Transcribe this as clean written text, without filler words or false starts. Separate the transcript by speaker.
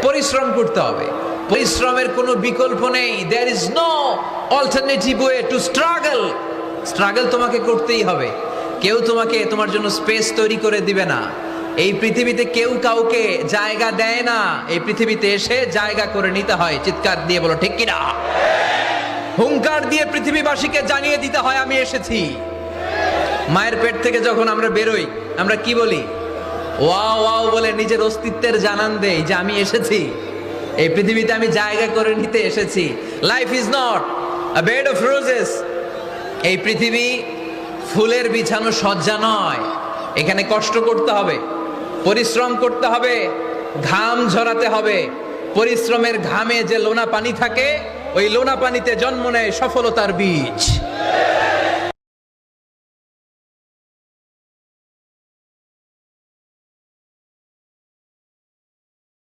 Speaker 1: পরিশ্রম করতে হবে, পরিশ্রমের কোনো বিকল্প নেই। There is no alternative way to struggle. Struggle তোমাকে করতেই হবে। কেউ তোমাকে তোমার জন্য স্পেস তৈরি করে দিবে না। এই পৃথিবীতে কেউ কাউকে জায়গা দেয় না, এই পৃথিবীতে এসে জায়গা করে নিতে হয়। চিৎকার দিয়ে বলো ঠিক কিনা। হুঙ্কার দিয়ে পৃথিবীবাসীকে জানিয়ে দিতে হয় আমি এসেছি। মায়ের পেট থেকে যখন আমরা বেরোই, আমরা কি বলি? ওয়াও ওয়াও বলে নিজের অস্তিত্বের জানান দেই যে আমি এসেছি, এই পৃথিবীতে আমি জায়গা করে নিতে এসেছি। Life is not a bed of roses. এই পৃথিবী ফুলের বিছানো সজ্জা নয়। এখানে কষ্ট করতে হবে, পরিশ্রম করতে হবে, ঘাম ঝরাতে হবে। পরিশ্রমের ঘামে যে লোনা পানি থাকে, ওই লোনা পানিতে জন্ম নেয় সফলতার বীজ।